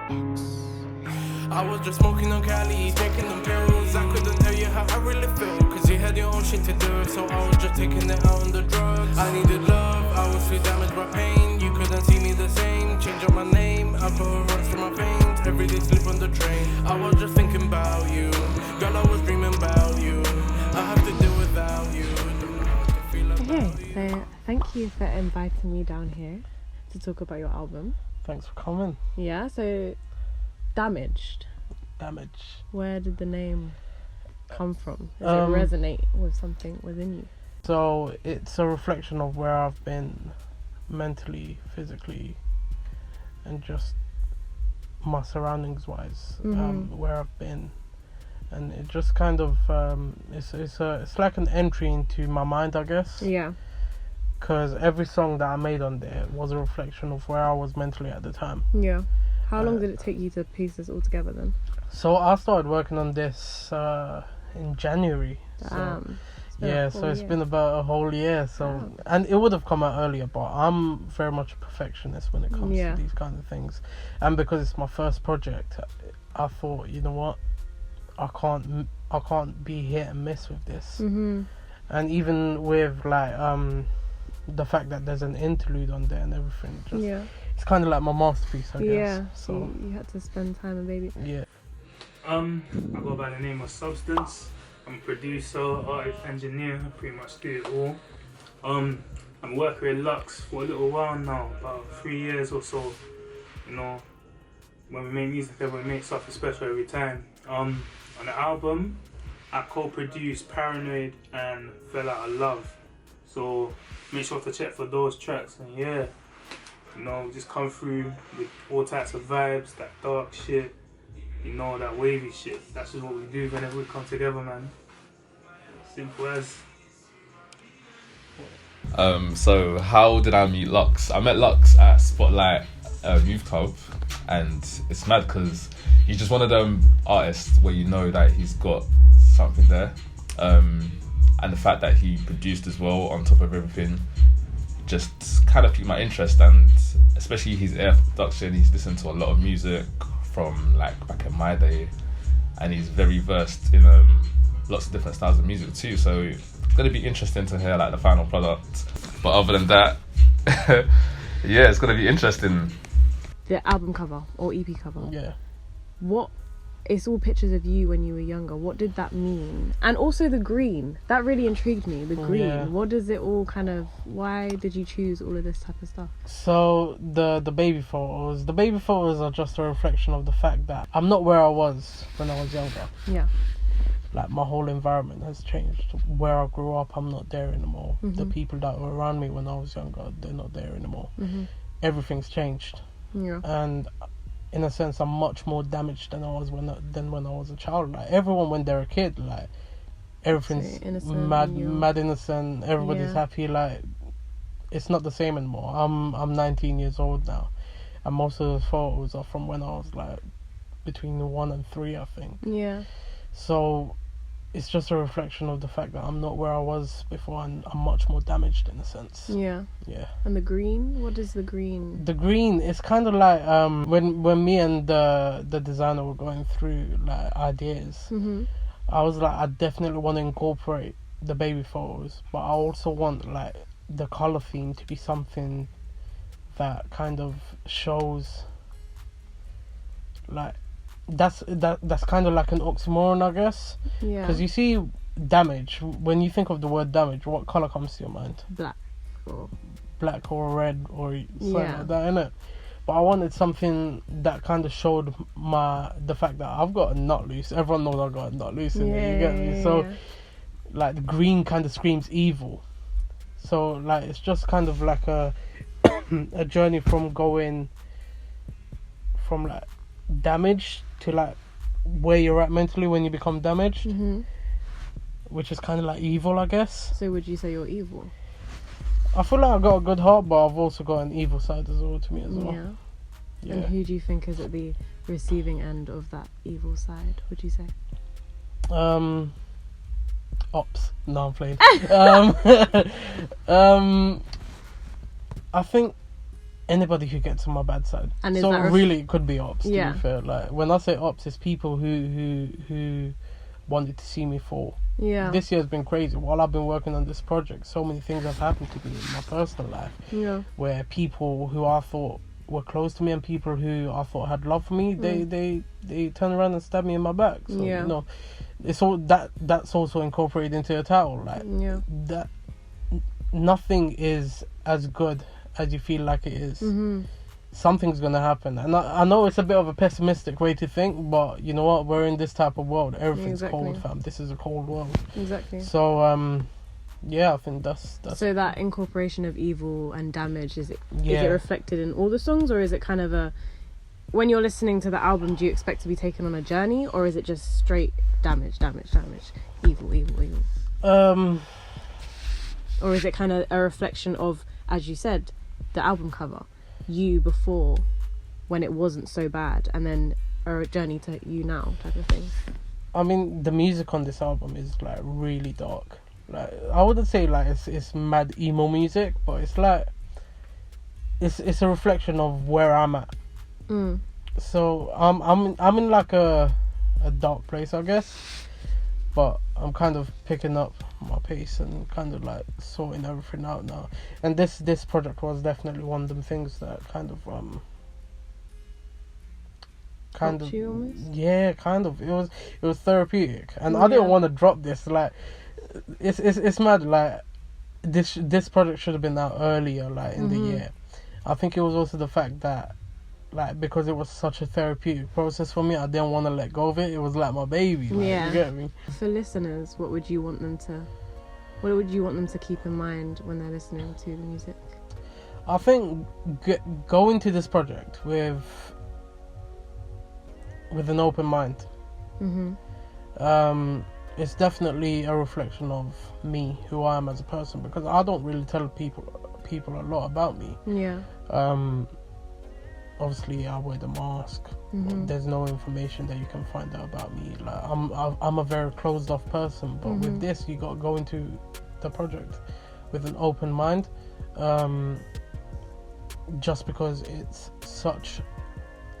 I was just smoking on Cali, taking them pills. I couldn't tell you how I really feel, cause you had your own shit to do. So I was just taking it out on the drugs. I needed love, I was too damaged by pain. You couldn't see me the same, change up my name. I put rocks to my veins, every day sleep on the train. I was just thinking about you, girl, I was dreaming about you. I have to deal without you. Don't know how to feel about Okay, you. so thank you for inviting me down here to talk about your album. Thanks for coming. Yeah, so Damaged. Damage. Where did the name come from? Does Um, it resonate with something within you? So it's a reflection of where I've been mentally, physically, and just my surroundings wise, where I've been. And it just kind of it's like an entry into my mind, I guess. Yeah. Because every song that I made on there was a reflection of where I was mentally at the time. Yeah. How long did it take you to piece this all together then? So I started working on this in January. Damn. It's been about a whole year. So and it would have come out earlier, but I'm very much a perfectionist when it comes to these kind of things. And because it's my first project, I thought, you know what, I can't be hit and miss with this. Mm-hmm. And even with like the fact that there's an interlude on there and everything, it's kind of like my masterpiece, I guess. Yeah. So you had to spend time with baby. yeah. I go by the name of Substance. I'm a producer, artist, engineer. I pretty much do it all. I'm working with Lux for a little while now, about 3 years or so. You know, when we make music, we make something special every time. On the album, I co-produced Paranoid and Fell Out of Love. So make sure to check for those tracks. And yeah, you know, just come through with all types of vibes, that dark shit, you know, that wavy shit. That's just what we do whenever we come together, man. Simple as. So how did I meet Lux? I met Lux at Spotlight Youth Club, and it's mad because he's just one of them artists where you know that he's got something there, and the fact that he produced as well on top of everything just kind of piqued my interest, and especially his air production. He's listened to a lot of music from like back in my day, and he's very versed in lots of different styles of music too, so it's going to be interesting to hear like the final product. But other than that, yeah, it's going to be interesting. The album cover or EP cover. Yeah. What? It's all pictures of you when you were younger. What did that mean? And also the green. That really intrigued me. The green. Yeah. What does it all kind of... Why did you choose all of this type of stuff? So the baby photos are just a reflection of the fact that I'm not where I was when I was younger. Yeah. Like my whole environment has changed. Where I grew up, I'm not there anymore. Mm-hmm. The people that were around me when I was younger, they're not there anymore. Mm-hmm. Everything's changed. Yeah. And in a sense, I'm much more damaged than I was when I was a child. Like everyone when they're a kid, like everything's innocent, mad innocent. Everybody's happy. Like it's not the same anymore. I'm 19 years old now, and most of the photos are from when I was like between 1 and 3, I think. Yeah. So it's just a reflection of the fact that I'm not where I was before, and I'm much more damaged in a sense. Yeah. Yeah. And the green? What is the green? The green is kind of like when me and the designer were going through like ideas. Mm-hmm. I was like, I definitely want to incorporate the baby photos, but I also want like the color theme to be something that kind of shows like that's kind of like an oxymoron, I guess. Yeah. Because you see damage, when you think of the word damage, what color comes to your mind? Black. Or... Black or red or something like that, innit? But I wanted something that kind of showed the fact that I've got a nut loose. Everyone knows I've got a nut loose in there, you get me? So like the green kind of screams evil. So like it's just kind of like a a journey from going from like damage to like where you're at mentally when you become damaged, which is kind of like evil, I guess. So would you say you're evil? I feel like I've got a good heart, but I've also got an evil side as well to me as well. Yeah. And who do you think is at the receiving end of that evil side, would you say? Ops. No, I'm playing. I think anybody who gets on my bad side. And is so that really, it could be ops. Yeah. To be fair, like when I say ops, it's people who wanted to see me fall. Yeah. This year's been crazy. While I've been working on this project, so many things have happened to me in my personal life. Yeah. Where people who I thought were close to me and people who I thought had love for me, they turn around and stab me in my back. So Yeah. you know, it's all that's also incorporated into a title. Like Yeah. that, nothing is as good as you feel like it is. Mm-hmm. Something's gonna happen, and I know it's a bit of a pessimistic way to think, but you know what? We're in this type of world. Everything's Exactly. cold, fam. This is a cold world. Exactly. So yeah, I think that's So that incorporation of evil and damage, is it Yeah. reflected in all the songs, or is it kind of a, when you're listening to the album, do you expect to be taken on a journey, or is it just straight damage, evil, or is it kind of a reflection of, as you said, the album cover, you before when it wasn't so bad, and then a journey to you now type of thing? I mean, the music on this album is like really dark. Like I wouldn't say like it's mad emo music, but it's like it's a reflection of where I'm at. So I'm in like a dark place, I guess, but I'm kind of picking up my pace and kind of like sorting everything out now. And this project was definitely one of them things that kind of Helped you almost? yeah, kind of, it was therapeutic, and I Yeah. didn't want to drop this. Like it's mad. Like this project should have been out earlier, like in the year. I think it was also the fact that, like, because it was such a therapeutic process for me, I didn't want to let go of it. It was like my baby. Like, Yeah. You get me? For listeners, what would you want them to keep in mind when they're listening to the music? I think go into this project with an open mind. It's definitely a reflection of me, who I am as a person, because I don't really tell people a lot about me. Yeah. Obviously I wear the mask. There's no information that you can find out about me. Like I'm a very closed off person, but with this, you got to go into the project with an open mind, just because it's such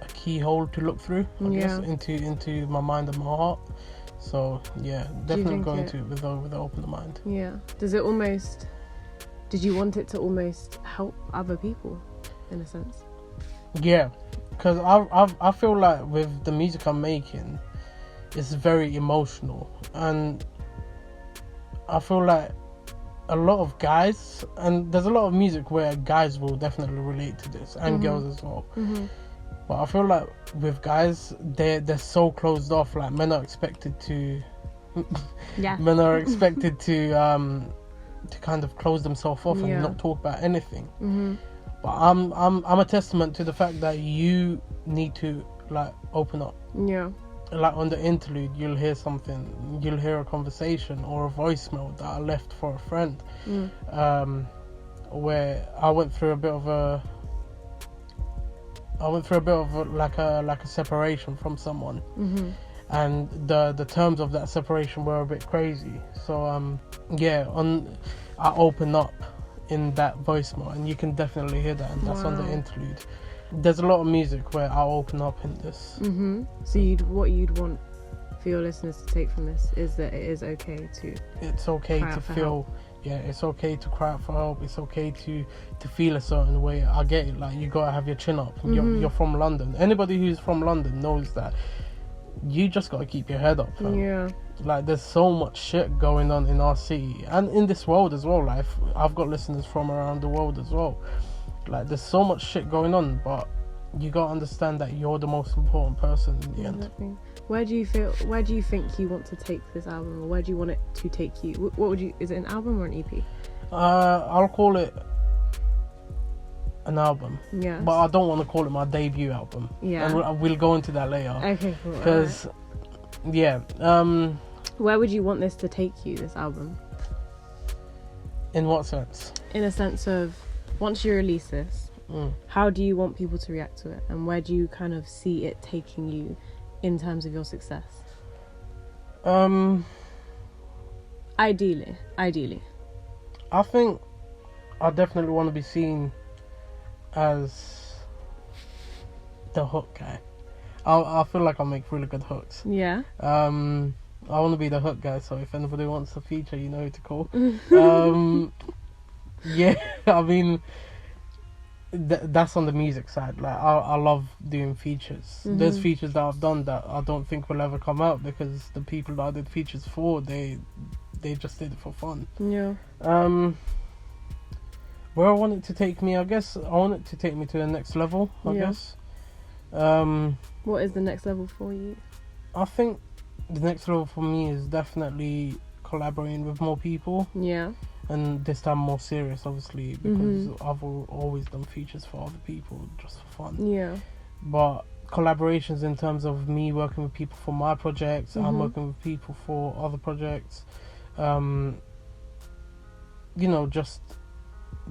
a keyhole to look through, I guess, into my mind and my heart. So yeah, definitely go into it with an open mind. Yeah. Did you want it to almost help other people in a sense? Yeah, because I feel like with the music I'm making, it's very emotional, and I feel like a lot of guys, and there's a lot of music where guys will definitely relate to this, and girls as well. But I feel like with guys, they're so closed off. Like men are expected to, men are expected to kind of close themselves off and not talk about anything. But I'm a testament to the fact that you need to like open up. Yeah. Like on the interlude, you'll hear something, you'll hear a conversation or a voicemail that I left for a friend, where I went through a bit of a like a separation from someone, and the terms of that separation were a bit crazy. So I open up in that voicemail, and you can definitely hear that, and that's on the interlude. There's a lot of music where I'll open up in this. So what you'd want for your listeners to take from this is that it is okay to feel it's okay to cry out for help. It's okay to feel a certain way. I get it. Like, you gotta have your chin up. You're from London. Anybody who's from London knows that you just gotta keep your head up, fam. Yeah. Like, there's so much shit going on in our city and in this world as well. Like, I've got listeners from around the world as well. Like, there's so much shit going on, but you gotta understand that you're the most important person in the end. Where do you think you want to take this album, or where do you want it to take you? What would you? Is it an album or an EP? I'll call it an album. Yeah. But I don't want to call it my debut album. Yeah. And we'll go into that later. Okay, cool. Because, where would you want this to take you, this album? In what sense? In a sense of, once you release this, how do you want people to react to it? And where do you kind of see it taking you in terms of your success? Ideally. I think I definitely want to be seen as the hook guy. I feel like I'll make really good hooks. Yeah. I want to be the hook guy, so if anybody wants a feature, you know who to call. Yeah, I mean, that's on the music side. Like, I love doing features. There's features that I've done that I don't think will ever come out because the people that I did features for, they just did it for fun. Yeah. Where I want it to take me, I guess I want it to take me to the next level. I guess. What is the next level for you? I think the next level for me is definitely collaborating with more people. Yeah. And this time more serious, obviously, because I've always done features for other people just for fun. Yeah. But collaborations in terms of me working with people for my projects, I'm working with people for other projects. You know, just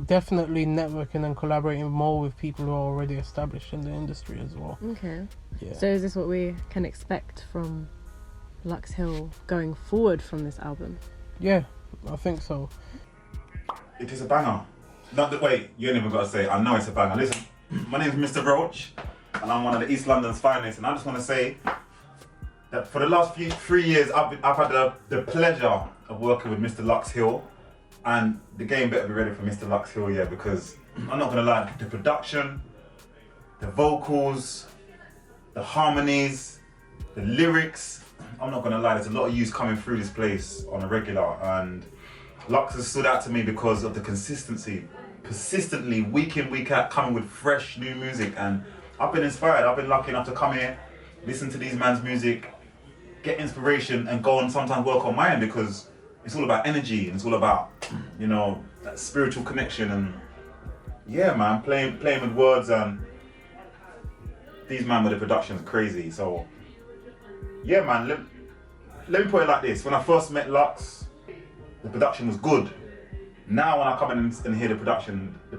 definitely networking and collaborating more with people who are already established in the industry as well. Okay. Yeah. So is this what we can expect from Lux Hill going forward from this album? Yeah, I think so. It is a banger. Not that, wait, you ain't even got to say it. I know it's a banger. Listen, my name's Mr. Roach, and I'm one of the East London's finest. And I just want to say that for the last 3 years, I've had the pleasure of working with Mr. Lux Hill, and the game better be ready for Mr. Lux Hill, yeah, because I'm not gonna lie, the production, the vocals, the harmonies, the lyrics. I'm not gonna lie, there's a lot of use coming through this place on a regular, and Lux has stood out to me because of the consistency, persistently, week in, week out, coming with fresh new music. And I've been inspired. I've been lucky enough to come here, listen to these man's music, get inspiration, and go and sometimes work on mine, because it's all about energy and it's all about, you know, that spiritual connection. And yeah, man, playing with words, and these man with the production is crazy. So yeah, man, let me put it like this. When I first met Lux, the production was good. Now when I come in and hear the production is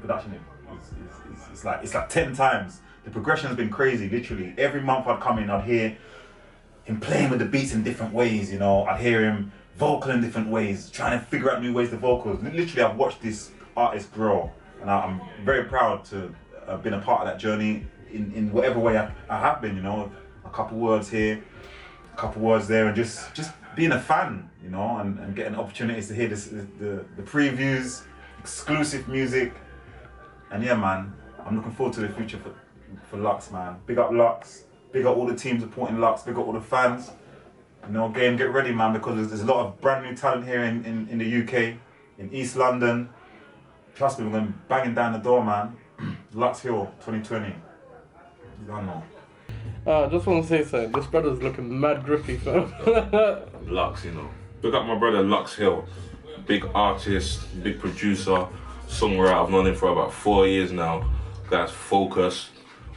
it's like 10 times. The progression has been crazy, literally. Every month I'd come in, I'd hear him playing with the beats in different ways, you know. I'd hear him vocal in different ways, trying to figure out new ways to vocals. Literally, I've watched this artist grow, and I'm very proud to have been a part of that journey in whatever way I have been, you know. A couple words here, a couple words there, and just being a fan, you know, and getting opportunities to hear the previews, exclusive music. And yeah, man, I'm looking forward to the future for Lux, man. Big up Lux, big up all the teams supporting Lux, big up all the fans. You know, game, get ready, man, because there's a lot of brand new talent here in the UK, in East London. Trust me, we're going to be banging down the door, man. Lux Hill 2020. You don't know. I just want to say something. This brother's looking mad grippy, fam. Lux, you know. Big up my brother Lux Hill. Big artist, big producer, songwriter. I've known him for about 4 years now. Guy's focused.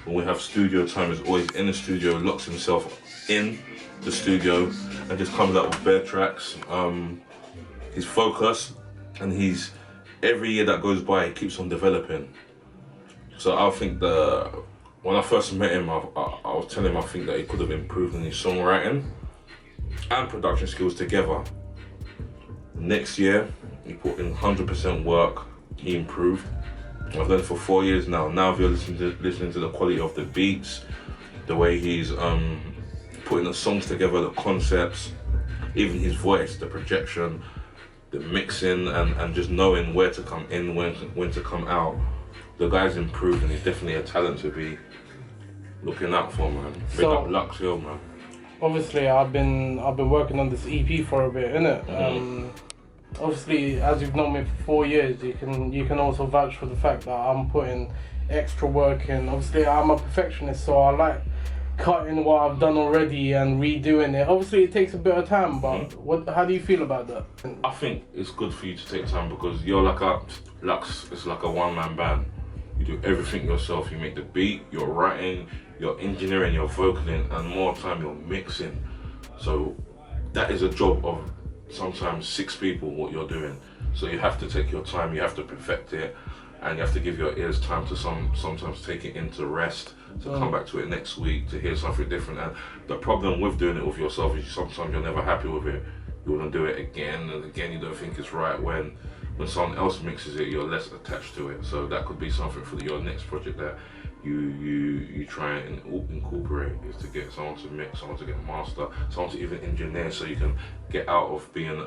When we have studio time, he's always in the studio, locks himself in the studio and just comes out with bare tracks. He's focused, and he's every year that goes by, he keeps on developing. So I think when I first met him, I was telling him I think that he could have improved in his songwriting and production skills together. Next year, he put in 100% work, he improved. I've done it for 4 years now. Now if you're listening to the quality of the beats, the way he's putting the songs together, the concepts, even his voice, the projection, the mixing, and just knowing where to come in, when to come out. The guy's improved, and he's definitely a talent to be looking out for, man. Big up Lux Hill, man. Obviously, I've been working on this EP for a bit, innit? Obviously, as you've known me for 4 years, you can also vouch for the fact that I'm putting extra work in. Obviously, I'm a perfectionist, so I like cutting what I've done already and redoing it. Obviously, it takes a bit of time, but how do you feel about that? I think it's good for you to take time, because you're like Lux is like a one-man band. You do everything yourself. You make the beat, you're writing, you're engineering, you're vocaling, and more time you're mixing. So that is a job of sometimes 6 people, what you're doing. So you have to take your time, you have to perfect it, and you have to give your ears time to sometimes take it into rest, to come back to it next week, to hear something different. And the problem with doing it with yourself is sometimes you're never happy with it. You want to do it again and again, you don't think it's right, when when someone else mixes it, you're less attached to it. So that could be something for your next project that you try and incorporate, is to get someone to mix, someone to get master, someone to even engineer, so you can get out of being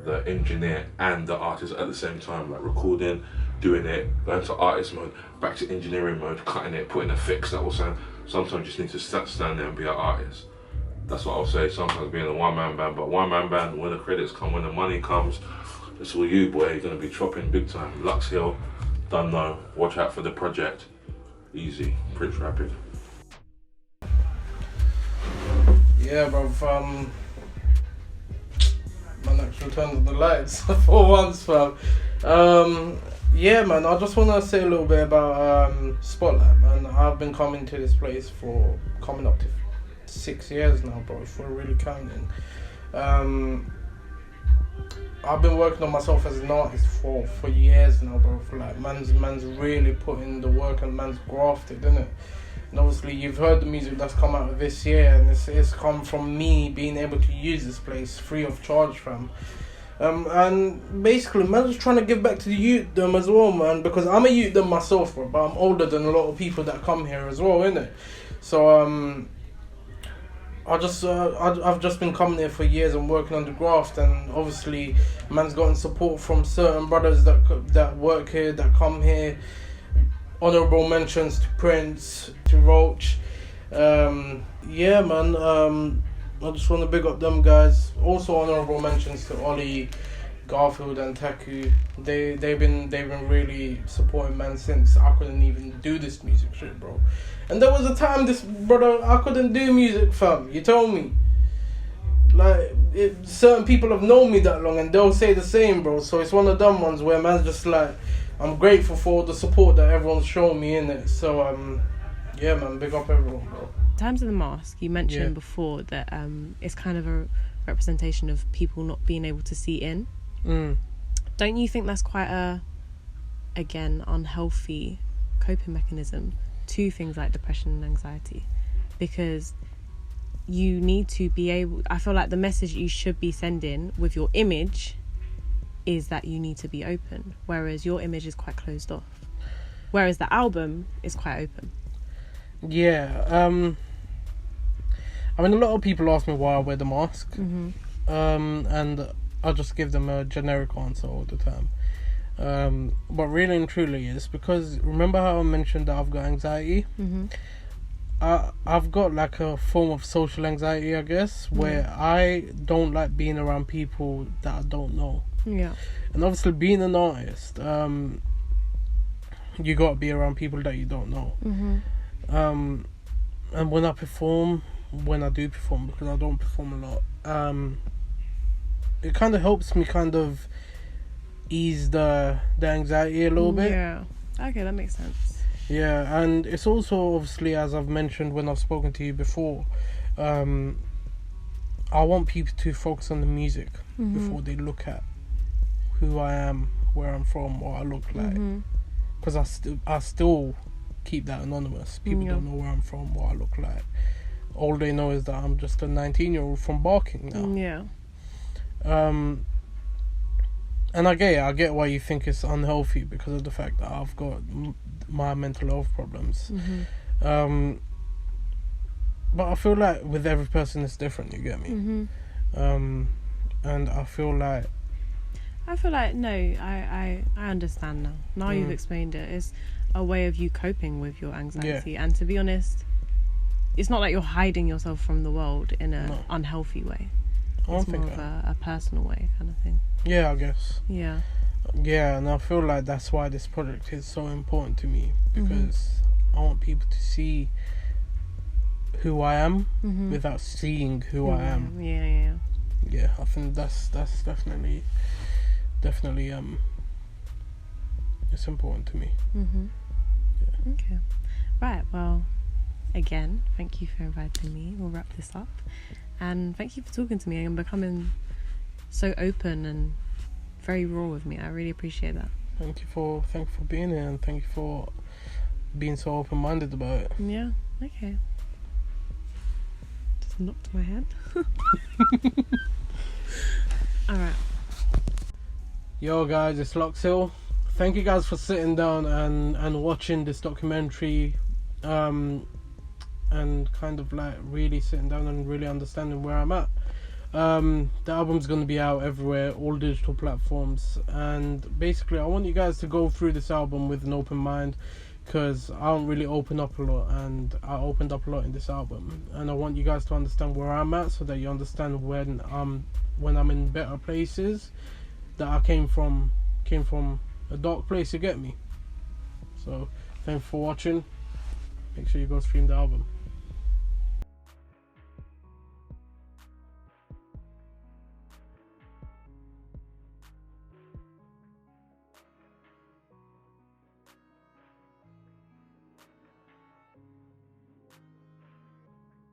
the engineer and the artist at the same time, like recording, doing it, going to artist mode, back to engineering mode, cutting it, putting effects. That will sound. Sometimes you just need to stand there and be an artist. That's what I'll say. Sometimes being a one-man band, but one-man band, when the credits come, when the money comes, it's all you, boy. You're gonna be chopping big time. Lux Hill, don't know. Watch out for the project. Easy, Prince Rapid. Yeah, bruv. Man actually turned on the lights for once, fam. Yeah, man, I just want to say a little bit about Spotlight, man. I've been coming to this place for coming up to 6 years now, bro, if we're really counting. I've been working on myself as an artist for years now, bro. For like, man's really put in the work and man's grafted, innit? And obviously you've heard the music that's come out of this year, and it's come from me being able to use this place free of charge, fam. And basically, man, just trying to give back to the youth as well, man, because I'm a youth myself, bro, but I'm older than a lot of people that come here as well, innit? So I've just been coming here for years and working on the graft, and obviously man's gotten support from certain brothers that work here, that come here. Honourable mentions to Prince, to Roach. Yeah, man. I just want to big up them guys. Also honourable mentions to Ollie, Garfield and Taku. They've been really supporting man since I couldn't even do this music shit, bro. And there was a time I couldn't do music, fam. You told me. Like, certain people have known me that long and they'll say the same, bro. So it's one of them ones where man's just like, I'm grateful for the support that everyone's shown me in it. So yeah, man, big up everyone, bro. In terms of the mask, you mentioned before that it's kind of a representation of people not being able to see in. Don't you think that's quite a, again, unhealthy coping mechanism to things like depression and anxiety? Because you need to be able, I feel like the message you should be sending with your image is that you need to be open, whereas your image is quite closed off, whereas the album is quite open. Yeah, I mean, a lot of people ask me why I wear the mask, and I just give them a generic answer all the time. But really and truly, it's because, remember how I mentioned that I've got anxiety? I've got like a form of social anxiety, I guess, where I don't like being around people that I don't know. Yeah. And obviously, being an artist, you got to be around people that you don't know. And when I do perform, because I don't perform a lot, it kind of helps me kind of ease the anxiety a little bit. Yeah. Okay, that makes sense. Yeah, and it's also, obviously, as I've mentioned when I've spoken to you before, I want people to focus on the music before they look at who I am, where I'm from, what I look like. Because I still keep that anonymous. People don't know where I'm from, what I look like. All they know is that I'm just a 19-year-old from Barking now. Yeah. And I get why you think it's unhealthy, because of the fact that I've got my mental health problems. But I feel like with every person it's different, you get me? And I feel like no, I understand now. Now you've explained it. It's a way of you coping with your anxiety, and to be honest, it's not like you're hiding yourself from the world in an unhealthy way. It's more of a personal way kind of thing. Yeah, I guess. Yeah. Yeah, and I feel like that's why this project is so important to me, because I want people to see who I am without seeing who I am. Yeah, I think that's definitely it's important to me. Yeah. Okay. Right, well, again, thank you for inviting me. We'll wrap this up. And thank you for talking to me and becoming so open and very raw with me. I really appreciate that. Thank you for being here, and thank you for being so open-minded about it. Yeah, okay. Just knocked my head. Alright. Yo guys, it's Lux Hill. Thank you guys for sitting down and watching this documentary, and kind of like really sitting down and really understanding where I'm at. The album's going to be out everywhere, all digital platforms, and basically I want you guys to go through this album with an open mind, because I don't really open up a lot, and I opened up a lot in this album, and I want you guys to understand where I'm at, so that you understand when I'm in better places, that I came from a dark place, you get me? So thanks for watching. Make sure you go stream the album.